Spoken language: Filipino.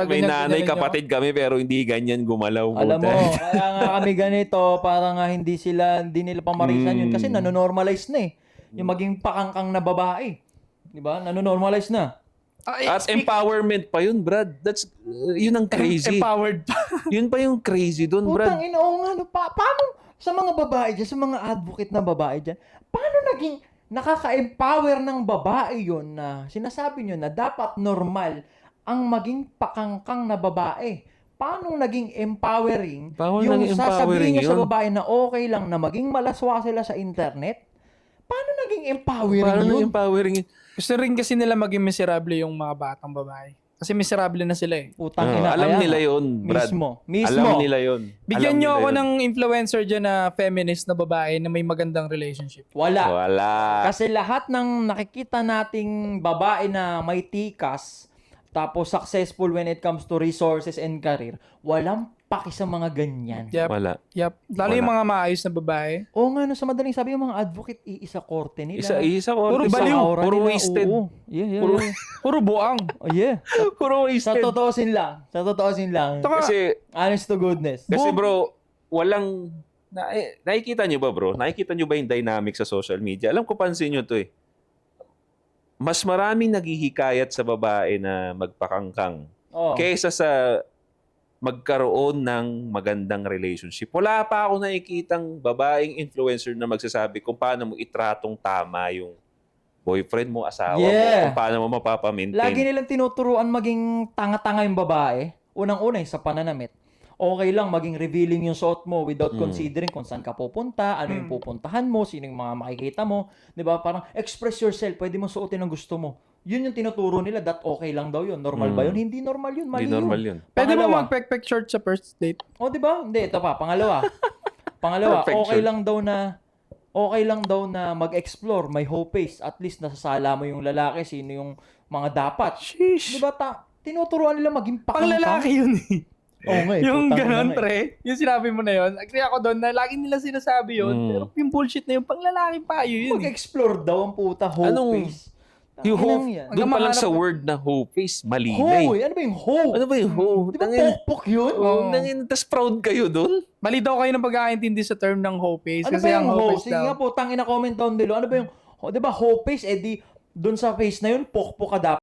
may nanay, ganyan kapatid kami, pero hindi ganyan gumalaw. Alam mo, puta. kaya nga kami ganito, para nga hindi nila pamarisan yun. Kasi nanonormalize na eh. Yung maging pakangkang na babae. Di ba? Nanonormalize na. At empowerment pa yun, Brad. Yun ang crazy. Empowered pa. Yun pa yung crazy doon, Putang Brad. ina, oo nga. No, paano sa mga babae dyan, sa mga advocate na babae dyan, paano naging nakaka-empower ng babae yun na sinasabi nyo na dapat normal ang maging pakangkang na babae? Paano naging empowering Paano yung naging sasabihin empowering nyo sa yun? babae na okay lang na maging malaswa sila sa internet? Paano naging empowering Paano yun? naging empowering yun? Gusto rin kasi nila maging miserable yung mga batang babae. Kasi miserable na sila eh. Putang ina, Alam kaya nila nga. yun, Brad. Mismo. Alam nila yun. Bigyan Alam nyo nila ako yun. ng influencer dyan na feminist na babae na may magandang relationship. Wala. Wala. Kasi lahat ng nakikita nating babae na may tikas, tapos successful when it comes to resources and career, walang paki sa mga ganyan. Yep. Wala. Yep. Lalo Wala. yung mga maayos na babae. Oo nga, no, sa madaling sabi, yung mga advocate, iisa korte nila. Isa ko. Puro Isa baliw. aura Puro nila, wasted. oo. Yeah. Puro buang. Oh, yeah. Puro Sa wasted. totoosin lang. Kasi, Honest to goodness. bro, walang... nakikita nyo ba, bro? Nakikita nyo ba yung dynamic sa social media? Alam ko, pansin nyo to eh. Mas maraming naghihikayat sa babae na magpakangkang Oh. kaysa sa magkaroon ng magandang relationship. Wala pa ako nakikitang babaeng influencer na magsasabi kung paano mo itratong tama yung boyfriend mo, asawa mo, Yeah. kung paano mo mapapamintain. Lagi nilang tinuturuan maging tanga-tanga yung babae. Unang-una yung sa pananamit. Okay lang maging revealing yung suot mo without considering kung saan ka pupunta, ano yung pupuntahan mo, sino yung mga makikita mo. 'Di ba? Parang express yourself, pwede mo suotin ang gusto mo. Yun yung tinuturo nila, that okay lang daw yun. Normal ba yun? Hindi normal yun, mali Hindi normal yun. Pwede mo Pangalawa. mag-pek short sa first date. O, di ba? Hindi, ito pa. Pangalawa. Pangalawa, okay Perfect lang daw na mag-explore, may hope face. At least nasasala mo yung lalaki, sino yung mga dapat. Sheesh. Di ba? Tinuturuan nila maging Pang pakangkang. lalaki yun eh. Oo nga eh. Yung putang ganon, ina nga eh. pre. Yung sinabi mo na yun. Agree ako doon na lagi nila sinasabi yun. Pero yung bullshit na yun, pang lalaki pa yun. Mag-explore daw ang puta, hope Anong- face. Yung Tanginang hope, yan. doon pa lang Hanggang sa mahanap- word na hope face, mali na eh. Ho, ano ba yung ho? Ano ba yung hope? Di ba pokpok yun? Tas proud kayo doon? Mali daw kayo ng pagkakaintindi sa term ng hope face. Ano Kasi ba ang yung hope ho? face Sige nga daw. po, tangina comment down below. Ano ba yung, di ba hope face? Eh di, dun sa face na yun, pokpok ka dapat.